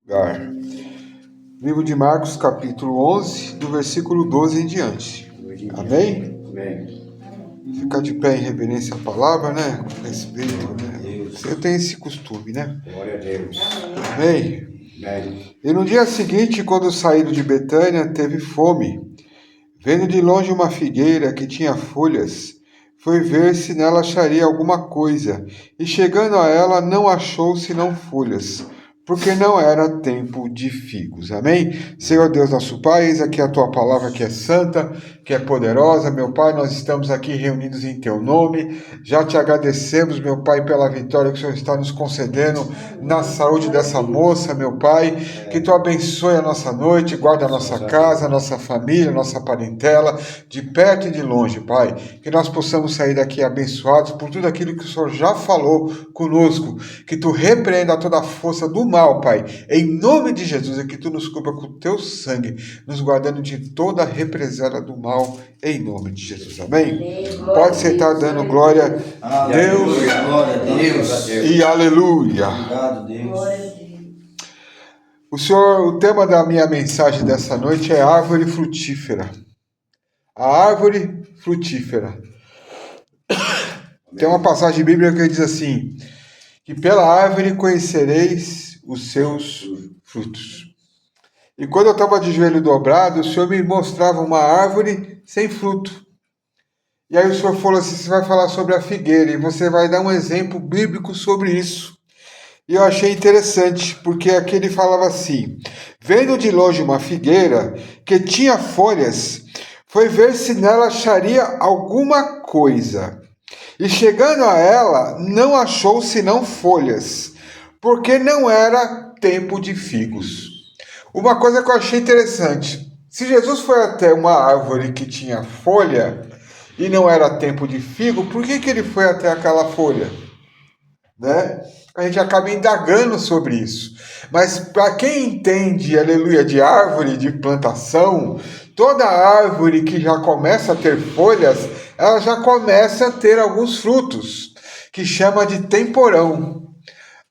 lugar. Livro de Marcos, capítulo 11, do versículo 12 em diante. Amém? Amém. Ficar de pé em reverência à palavra, né? Com respeito, né? Eu tenho esse costume, né? Glória a Deus. Amém? Amém. E no dia seguinte, quando saíram de Betânia, teve fome. Vendo de longe uma figueira que tinha folhas, foi ver se nela acharia alguma coisa. E chegando a ela, não achou senão folhas, porque não era tempo de figos. Amém? Senhor Deus nosso Pai, eis aqui a Tua palavra que é santa, que é poderosa. Meu Pai, nós estamos aqui reunidos em Teu nome. Já Te agradecemos, meu Pai, pela vitória que o Senhor está nos concedendo na saúde dessa moça, meu Pai. Que Tu abençoe a nossa noite, guarde a nossa casa, a nossa família, a nossa parentela, de perto e de longe, Pai. Que nós possamos sair daqui abençoados por tudo aquilo que o Senhor já falou conosco. Que Tu repreenda toda a força do mal, Pai, em nome de Jesus, e que Tu nos cubra com o Teu sangue, nos guardando de toda a represália do mal, em nome de Jesus. Amém? Pode sentar dando glória a Deus, Glória a Deus. e aleluia. Obrigado, Deus. O tema da minha mensagem dessa noite é árvore frutífera. A árvore frutífera. Tem uma passagem bíblica que diz assim, que pela árvore conhecereis os seus frutos. E quando eu estava de joelho dobrado, o Senhor me mostrava uma árvore sem fruto. E aí o Senhor falou assim, você vai falar sobre a figueira e você vai dar um exemplo bíblico sobre isso. E eu achei interessante, porque aqui ele falava assim, vendo de longe uma figueira que tinha folhas, foi ver se nela acharia alguma coisa. E chegando a ela, não achou senão folhas, porque não era tempo de figos. Uma coisa que eu achei interessante, se Jesus foi até uma árvore que tinha folha e não era tempo de figo, por que ele foi até aquela folha? Né? A gente acaba indagando sobre isso. Mas para quem entende, aleluia, de árvore, de plantação, toda árvore que já começa a ter folhas, ela já começa a ter alguns frutos, que chama de temporão.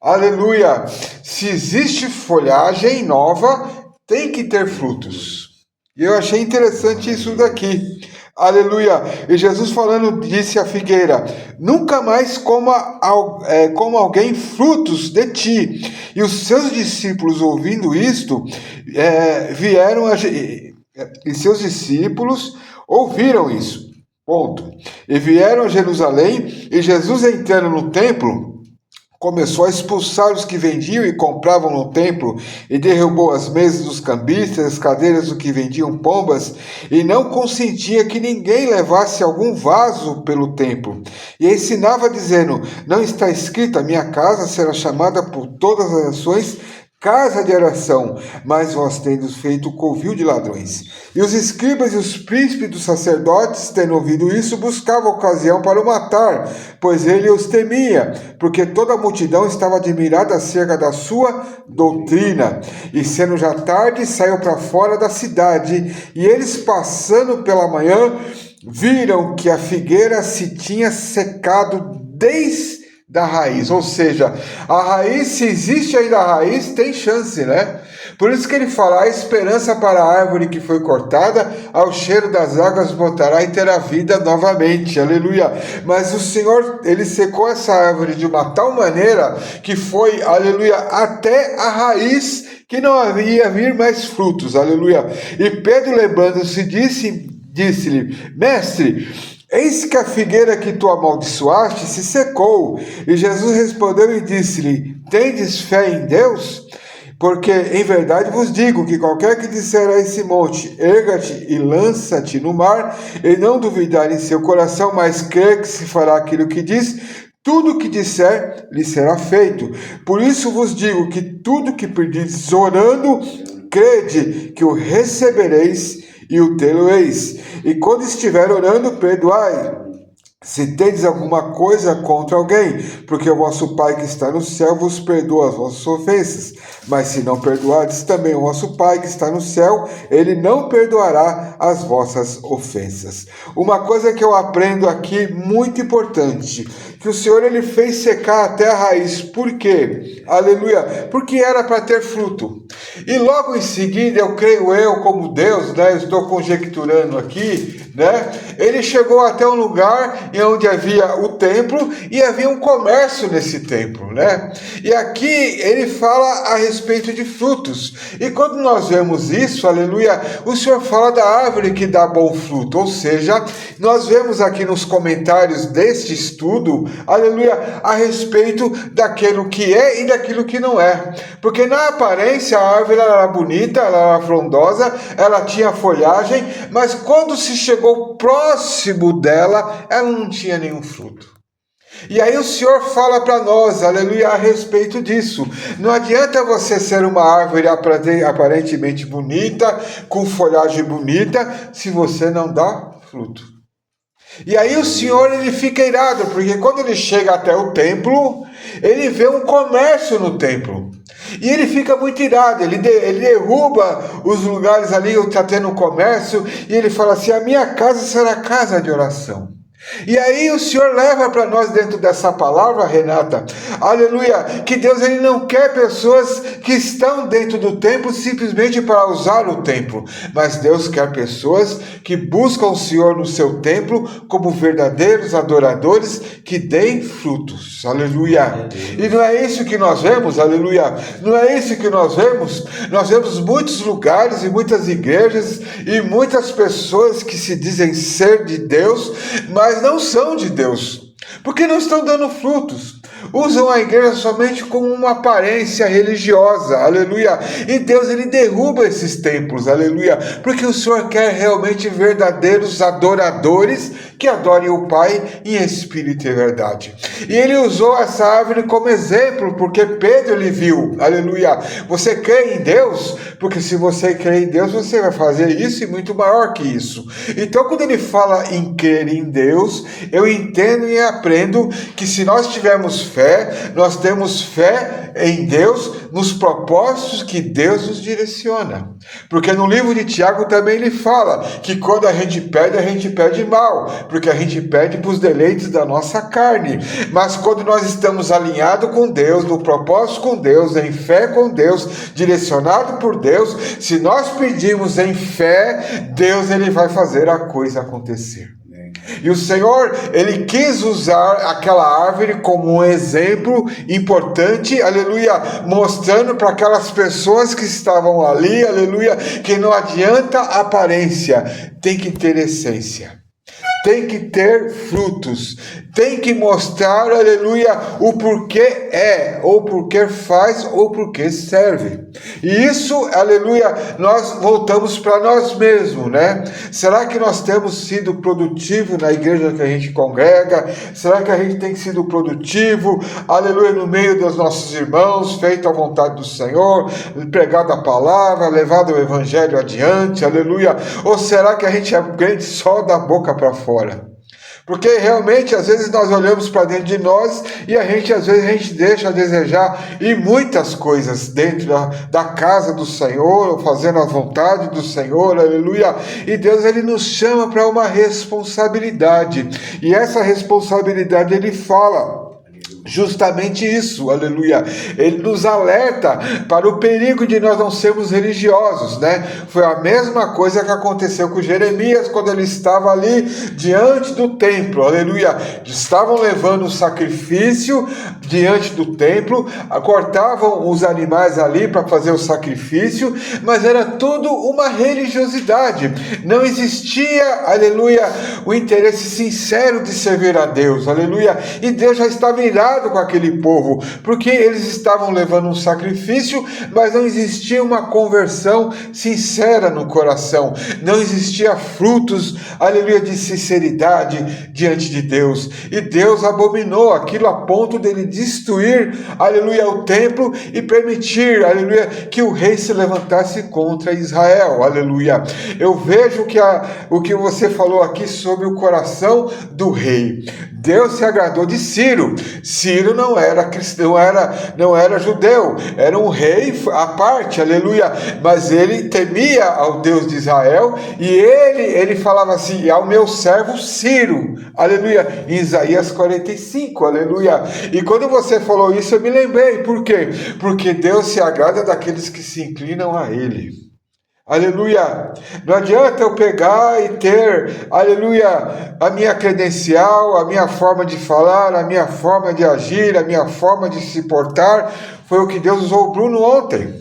Aleluia! Se existe folhagem nova, tem que ter frutos. E eu achei interessante isso daqui. Aleluia! E Jesus falando, disse à figueira, nunca mais coma como alguém frutos de ti. E os seus discípulos, ouvindo isto, e seus discípulos ouviram isso. Ponto. E vieram a Jerusalém, e Jesus entrando no templo, começou a expulsar os que vendiam e compravam no templo, e derrubou as mesas dos cambistas, as cadeiras dos que vendiam pombas, e não consentia que ninguém levasse algum vaso pelo templo. E ensinava dizendo, não está escrito, a minha casa será chamada por todas as nações casa de oração, mas vós tendes feito covil de ladrões. E os escribas e os príncipes dos sacerdotes, tendo ouvido isso, buscavam ocasião para o matar, pois ele os temia, porque toda a multidão estava admirada acerca da sua doutrina. E sendo já tarde, saiu para fora da cidade, e eles passando pela manhã, viram que a figueira se tinha secado desde da raiz, ou seja, a raiz, se existe ainda a raiz, tem chance, né? Por isso que ele fala, a esperança para a árvore que foi cortada, ao cheiro das águas botará e terá vida novamente, aleluia. Mas o Senhor, ele secou essa árvore de uma tal maneira, que foi, aleluia, até a raiz, que não havia vir mais frutos, aleluia. E Pedro, lembrando-se, disse-lhe, mestre, eis que a figueira que tu amaldiçoaste se secou. E Jesus respondeu e disse-lhe, tendes fé em Deus? Porque em verdade vos digo que qualquer que disser a esse monte, erga-te e lança-te no mar, e não duvidar em seu coração, mas crer que se fará aquilo que diz, tudo o que disser lhe será feito. Por isso vos digo que tudo que pedis orando, crede que o recebereis e o tê-lo-eis. E quando estiver orando, perdoai, se tendes alguma coisa contra alguém, porque o vosso Pai que está no céu vos perdoa as vossas ofensas. Mas se não perdoardes, também o vosso Pai que está no céu, ele não perdoará as vossas ofensas. Uma coisa que eu aprendo aqui, muito importante, que o Senhor ele fez secar até a raiz. Por quê? Aleluia! Porque era para ter fruto. E logo em seguida, eu creio como Deus, né, eu estou conjecturando aqui, né, ele chegou até um lugar onde havia o templo e havia um comércio nesse templo, né? E aqui ele fala a respeito de frutos. E quando nós vemos isso, aleluia, o Senhor fala da árvore que dá bom fruto, ou seja, nós vemos aqui nos comentários deste estudo, aleluia, a respeito daquilo que é e daquilo que não é. Porque na aparência a árvore era bonita, ela era frondosa, ela tinha folhagem, mas quando se chegou próximo dela, ela não tinha nenhum fruto. E aí o Senhor fala para nós, aleluia, a respeito disso. Não adianta você ser uma árvore aparentemente bonita, com folhagem bonita, se você não dá fruto. E aí o Senhor, ele fica irado, porque quando ele chega até o templo, ele vê um comércio no templo. E ele fica muito irado, ele derruba os lugares ali, está tendo comércio, e ele fala assim, a minha casa será casa de oração. E aí o Senhor leva para nós dentro dessa palavra, Renata, aleluia, que Deus ele não quer pessoas que estão dentro do templo simplesmente para usar o templo, mas Deus quer pessoas que buscam o Senhor no seu templo como verdadeiros adoradores que deem frutos, aleluia. E não é isso que nós vemos, aleluia, não é isso que nós vemos muitos lugares e muitas igrejas e muitas pessoas que se dizem ser de Deus, mas não são de Deus, porque não estão dando frutos. Usam a igreja somente como uma aparência religiosa, aleluia. E Deus, ele derruba esses templos, aleluia, porque o Senhor quer realmente verdadeiros adoradores que adorem o Pai em espírito e verdade. E ele usou essa árvore como exemplo, porque Pedro ele viu, aleluia. Você crê em Deus? Porque se você crê em Deus, você vai fazer isso e muito maior que isso. Então, quando ele fala em crer em Deus, eu entendo e aprendo que se nós tivermos fé, nós temos fé em Deus, nos propósitos que Deus nos direciona. Porque no livro de Tiago também ele fala que quando a gente pede mal, porque a gente pede para os deleites da nossa carne. Mas quando nós estamos alinhados com Deus, no propósito com Deus, em fé com Deus, direcionado por Deus, se nós pedirmos em fé, Deus ele vai fazer a coisa acontecer. E o Senhor, ele quis usar aquela árvore como um exemplo importante, aleluia, mostrando para aquelas pessoas que estavam ali, aleluia, que não adianta aparência, tem que ter essência. Tem que ter frutos, tem que mostrar, aleluia, o porquê é, ou porquê faz, ou porquê serve. E isso, aleluia, nós voltamos para nós mesmos, né? Será que nós temos sido produtivos na igreja que a gente congrega? Será que a gente tem sido produtivo, aleluia, no meio dos nossos irmãos, feito a vontade do Senhor, pregado a palavra, levado o evangelho adiante, aleluia? Ou será que a gente é crente só da boca para fora? Porque realmente às vezes nós olhamos para dentro de nós e às vezes a gente deixa a desejar em muitas coisas dentro da casa do Senhor, fazendo a vontade do Senhor, aleluia. E Deus ele nos chama para uma responsabilidade, e essa responsabilidade ele fala justamente isso, aleluia. Ele nos alerta para o perigo de nós não sermos religiosos, né? Foi a mesma coisa que aconteceu com Jeremias quando ele estava ali diante do templo, aleluia. Estavam levando o sacrifício diante do templo, cortavam os animais ali para fazer o sacrifício, mas era tudo uma religiosidade. Não existia, aleluia, o interesse sincero de servir a Deus, aleluia. E Deus já estava irado com aquele povo, porque eles estavam levando um sacrifício, mas não existia uma conversão sincera no coração, não existia frutos, aleluia, de sinceridade diante de Deus, e Deus abominou aquilo a ponto dele destruir, aleluia, o templo e permitir, aleluia, que o rei se levantasse contra Israel, aleluia. Eu vejo que o que você falou aqui sobre o coração do rei, Deus se agradou de Ciro. Ciro não era cristão, não era judeu, era um rei à parte, aleluia, mas ele temia ao Deus de Israel, e ele falava assim, ao meu servo Ciro, aleluia, em Isaías 45, aleluia. E quando você falou isso, eu me lembrei, por quê? Porque Deus se agrada daqueles que se inclinam a ele. Aleluia, não adianta eu pegar e ter, aleluia, a minha credencial, a minha forma de falar, a minha forma de agir, a minha forma de se portar. Foi o que Deus usou o Bruno ontem,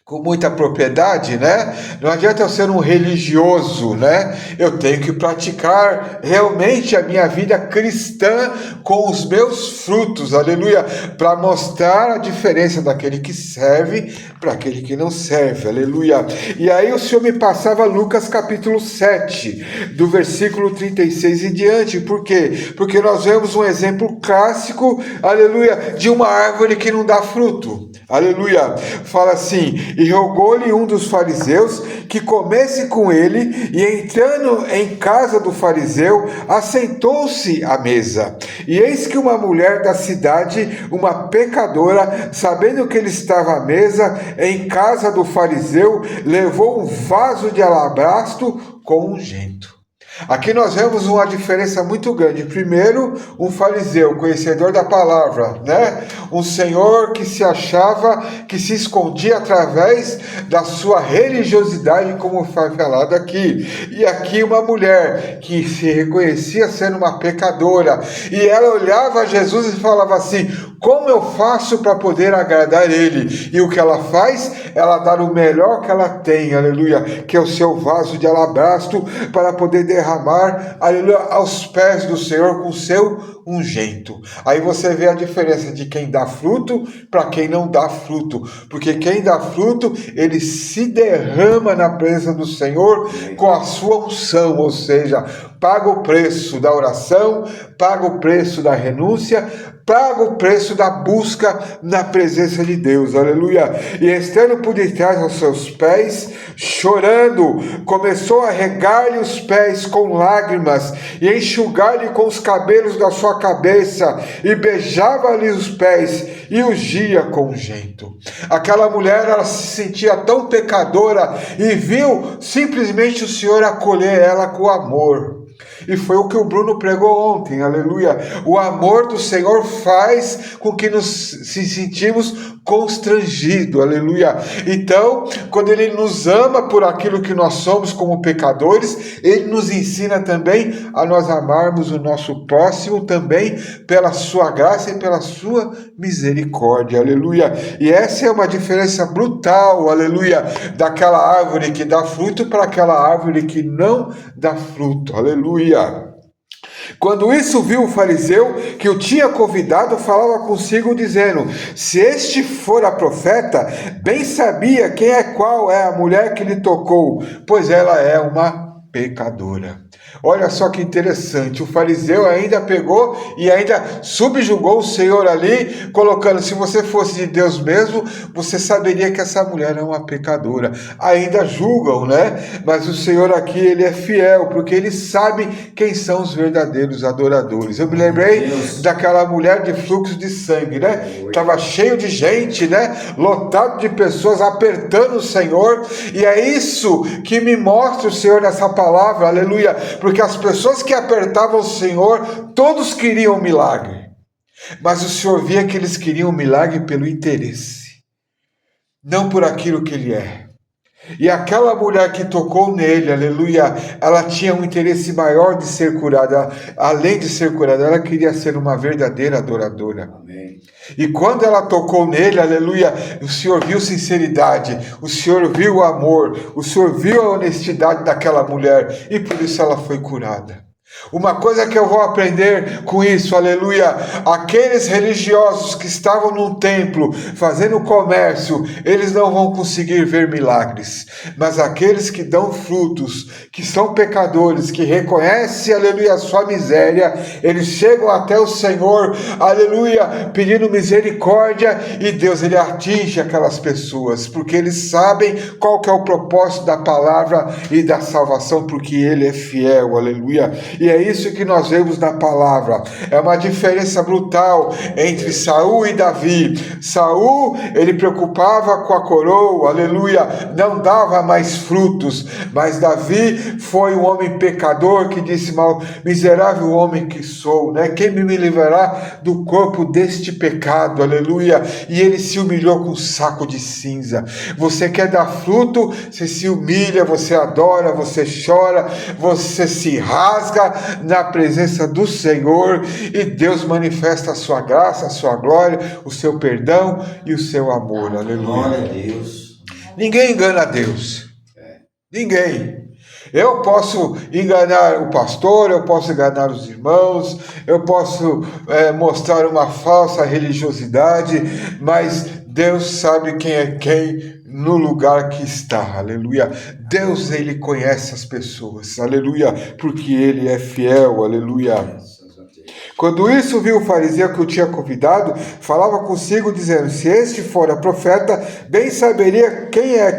com muita propriedade, né? Não adianta eu ser um religioso, né? Eu tenho que praticar realmente a minha vida cristã com os meus frutos, aleluia, para mostrar a diferença daquele que serve para aquele que não serve, aleluia. E aí o Senhor me passava Lucas capítulo 7, do versículo 36 em diante, por quê? Porque nós vemos um exemplo clássico, aleluia, de uma árvore que não dá fruto, aleluia. Fala assim, e rogou-lhe um dos fariseus que comesse com ele, e entrando em casa do fariseu, assentou-se à mesa. E eis que uma mulher da cidade, uma pecadora, sabendo que ele estava à mesa em casa do fariseu, levou um vaso de alabastro com unguento. Aqui nós vemos uma diferença muito grande. Primeiro, um fariseu, conhecedor da palavra, né? Um senhor que se achava, que se escondia através da sua religiosidade, como foi falado aqui. E aqui uma mulher que se reconhecia sendo uma pecadora. E ela olhava a Jesus e falava assim, como eu faço para poder agradar ele? E o que ela faz? Ela dá o melhor que ela tem, aleluia, que é o seu vaso de alabastro, para poder derramar, aleluia, aos pés do Senhor com seu unguento. Aí você vê a diferença de quem dá fruto para quem não dá fruto, porque quem dá fruto, ele se derrama na presença do Senhor com a sua unção, ou seja, paga o preço da oração, paga o preço da renúncia, paga o preço da busca na presença de Deus, aleluia. E estando por detrás aos seus pés, chorando, começou a regar-lhe os pés com lágrimas e enxugar-lhe com os cabelos da sua cabeça, e beijava-lhe os pés e ungia com unguento. Aquela mulher, ela se sentia tão pecadora e viu simplesmente o Senhor acolher ela com amor. E foi o que o Bruno pregou ontem, aleluia. O amor do Senhor faz com que nos se sentimos constrangidos, aleluia. Então, quando Ele nos ama por aquilo que nós somos como pecadores, Ele nos ensina também a nós amarmos o nosso próximo também pela sua graça e pela sua misericórdia, aleluia. E essa é uma diferença brutal, aleluia, daquela árvore que dá fruto para aquela árvore que não dá fruto, aleluia. Quando isso viu o fariseu que o tinha convidado, falava consigo dizendo, se este for a profeta, bem sabia qual é a mulher que lhe tocou, pois ela é uma pecadora. Olha só que interessante, o fariseu ainda pegou e ainda subjugou o Senhor ali, colocando, se você fosse de Deus mesmo, você saberia que essa mulher é uma pecadora. Ainda julgam, né? Mas o Senhor aqui, Ele é fiel, porque Ele sabe quem são os verdadeiros adoradores. Eu me lembrei daquela mulher de fluxo de sangue, né? Estava cheio de gente, né? Lotado de pessoas apertando o Senhor, e é isso que me mostra o Senhor nessa palavra, aleluia, porque as pessoas que apertavam o Senhor, todos queriam um milagre, mas o Senhor via que eles queriam um milagre pelo interesse, não por aquilo que Ele é. E aquela mulher que tocou nele, aleluia, ela tinha um interesse maior de ser curada. Além de ser curada, ela queria ser uma verdadeira adoradora. Amém. E quando ela tocou nele, aleluia, o Senhor viu sinceridade, o Senhor viu o amor, o Senhor viu a honestidade daquela mulher, e por isso ela foi curada. Uma coisa que eu vou aprender com isso, aleluia, aqueles religiosos que estavam num templo fazendo comércio, eles não vão conseguir ver milagres, mas aqueles que dão frutos, que são pecadores, que reconhecem, aleluia, a sua miséria, eles chegam até o Senhor, aleluia, pedindo misericórdia, e Deus, Ele atinge aquelas pessoas, porque eles sabem qual que é o propósito da palavra e da salvação, porque Ele é fiel, aleluia. E é é isso que nós vemos na palavra. É uma diferença brutal entre Saul e Davi. Saul, ele preocupava com a coroa, aleluia, não dava mais frutos. Mas Davi foi um homem pecador que disse: mal miserável homem que sou, né? Quem me livrará do corpo deste pecado, aleluia. E ele se humilhou com um saco de cinza. Você quer dar fruto, você se humilha, você adora, você chora, você se rasga na presença do Senhor e Deus manifesta a sua graça, a sua glória, o seu perdão e o seu amor, aleluia. Glória a Deus. Ninguém engana a Deus. Ninguém. Eu posso enganar o pastor, eu posso enganar os irmãos, eu posso mostrar uma falsa religiosidade, mas Deus sabe quem é quem no lugar que está, aleluia. Deus, ele conhece as pessoas, aleluia, porque ele é fiel, aleluia. Quando isso viu o fariseu que o tinha convidado, falava consigo, dizendo: se este fora profeta, bem saberia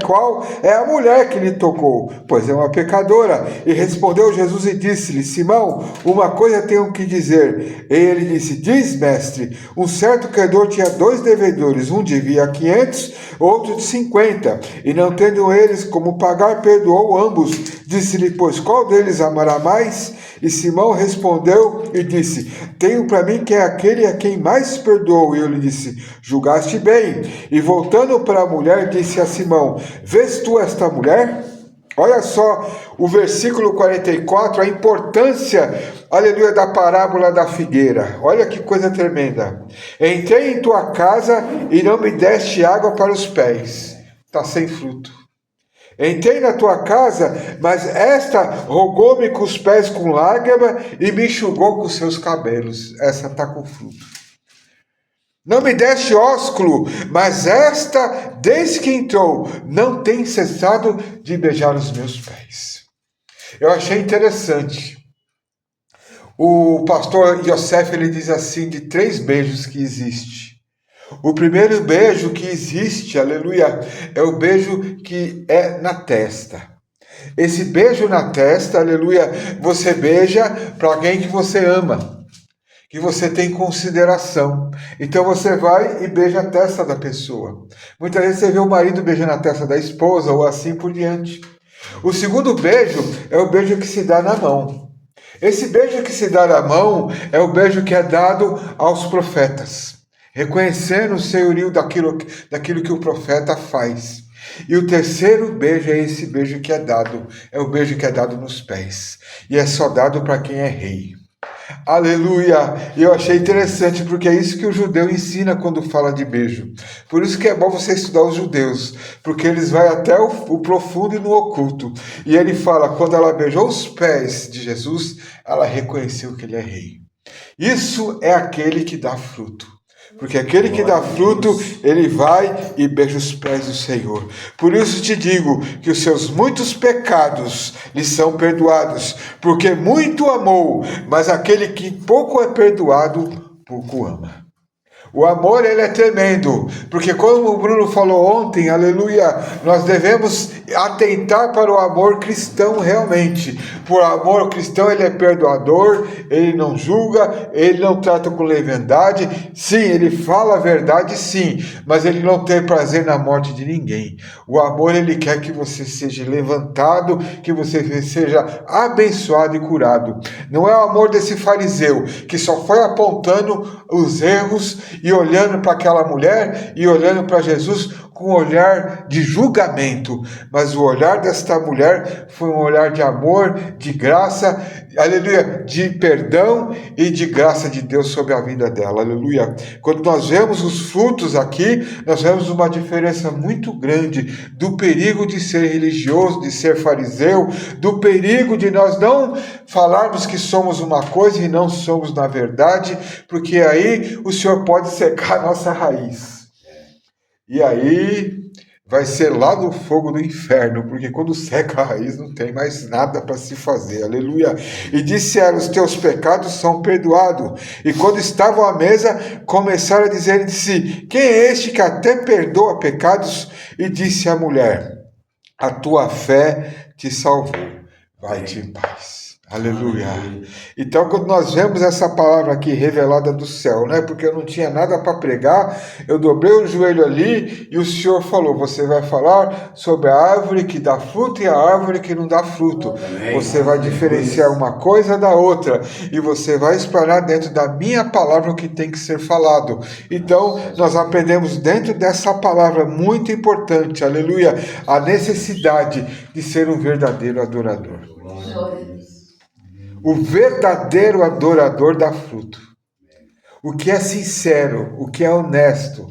qual é a mulher que lhe tocou, pois é uma pecadora. E respondeu Jesus e disse-lhe: Simão, uma coisa tenho que dizer. E ele disse: diz, mestre. Um certo credor tinha 2 devedores, um devia 500, outro de 50, e não tendo eles como pagar, perdoou ambos. Disse-lhe, pois, qual deles amará mais? E Simão respondeu e disse: tenho para mim que é aquele a quem mais perdoou. E eu lhe disse: julgaste bem. E voltando para a mulher, disse a Simão: vês tu esta mulher? Olha só o versículo 44, a importância, aleluia, da parábola da figueira. Olha que coisa tremenda. Entrei em tua casa e não me deste água para os pés. Está sem fruto. Entrei na tua casa, mas esta rogou-me com os pés com lágrima e me enxugou com seus cabelos. Essa está com fruto. Não me deste ósculo, mas esta, desde que entrou, não tem cessado de beijar os meus pés. Eu achei interessante. O pastor Yosef, ele diz assim, de 3 beijos que existe. O primeiro beijo que existe, aleluia, é o beijo que é na testa. Esse beijo na testa, aleluia, você beija para alguém que você ama, que você tem consideração. Então você vai e beija a testa da pessoa. Muitas vezes você vê o marido beijando a testa da esposa ou assim por diante. O segundo beijo é o beijo que se dá na mão. Esse beijo que se dá na mão é o beijo que é dado aos profetas, reconhecendo o senhorio daquilo que o profeta faz. E o terceiro beijo é esse beijo que é dado, é o beijo que é dado nos pés, e é só dado para quem é rei. Aleluia! E eu achei interessante, porque é isso que o judeu ensina quando fala de beijo. Por isso que é bom você estudar os judeus, porque eles vão até o profundo e no oculto. E ele fala, quando ela beijou os pés de Jesus, ela reconheceu que ele é rei. Isso é aquele que dá fruto. Porque aquele que dá fruto, ele vai e beija os pés do Senhor. Por isso te digo que os seus muitos pecados lhe são perdoados, porque muito amou, mas aquele que pouco é perdoado, pouco ama. O amor, ele é tremendo, porque como o Bruno falou ontem, aleluia, nós devemos atentar para o amor cristão realmente. Por amor cristão, ele é perdoador, ele não julga, ele não trata com leviandade. Sim, ele fala a verdade, sim, mas ele não tem prazer na morte de ninguém. O amor, ele quer que você seja levantado, que você seja abençoado e curado. Não é o amor desse fariseu, que só foi apontando os erros e olhando para aquela mulher e olhando para Jesus com um olhar de julgamento, mas o olhar desta mulher foi um olhar de amor, de graça, aleluia, de perdão e de graça de Deus sobre a vida dela, aleluia. Quando nós vemos os frutos aqui, nós vemos uma diferença muito grande do perigo de ser religioso, de ser fariseu, do perigo de nós não falarmos que somos uma coisa e não somos na verdade, porque aí o Senhor pode secar a nossa raiz. E aí vai ser lá no fogo do inferno, porque quando seca a raiz não tem mais nada para se fazer, aleluia. E disse ela, os teus pecados são perdoados. E quando estavam à mesa, começaram a dizer de si, quem é este que até perdoa pecados? E disse a mulher, a tua fé te salvou, vai-te em paz. Aleluia. Então, quando nós vemos essa palavra aqui revelada do céu, né? Porque eu não tinha nada para pregar, eu dobrei o joelho ali e o Senhor falou: você vai falar sobre a árvore que dá fruto e a árvore que não dá fruto. Você vai diferenciar uma coisa da outra e você vai explanar dentro da minha palavra o que tem que ser falado. Então, nós aprendemos dentro dessa palavra muito importante, aleluia, a necessidade de ser um verdadeiro adorador. O verdadeiro adorador dá fruto. O que é sincero, o que é honesto.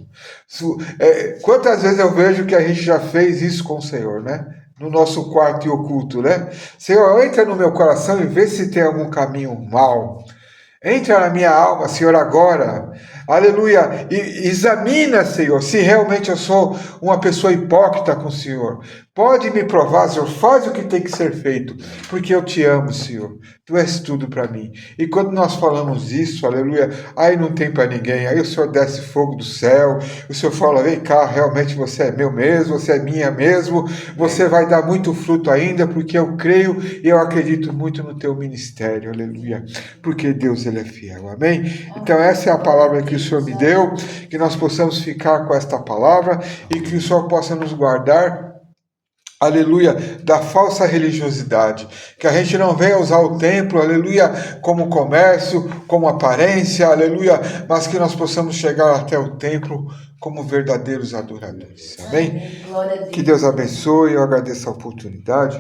Quantas vezes eu vejo que a gente já fez isso com o Senhor, né? No nosso quarto e oculto, né? Senhor, entra no meu coração e vê se tem algum caminho mau. Entra na minha alma, Senhor, agora. Aleluia. E examina, Senhor, se realmente eu sou uma pessoa hipócrita com o Senhor. Pode me provar, Senhor, faz o que tem que ser feito, porque eu te amo, Senhor. Tu és tudo para mim. E quando nós falamos isso, aleluia, aí não tem para ninguém. Aí o Senhor desce fogo do céu, o Senhor fala: vem cá, realmente você é meu mesmo, você é minha mesmo, você vai dar muito fruto ainda, porque eu creio e eu acredito muito no teu ministério, aleluia. Porque Deus, Ele é fiel, amém? Então essa é a palavra que o Senhor me deu, que nós possamos ficar com esta palavra e que o Senhor possa nos guardar, aleluia, da falsa religiosidade, que a gente não venha usar o templo, aleluia, como comércio, como aparência, aleluia, mas que nós possamos chegar até o templo como verdadeiros adoradores, amém? Que Deus abençoe, eu agradeço a oportunidade.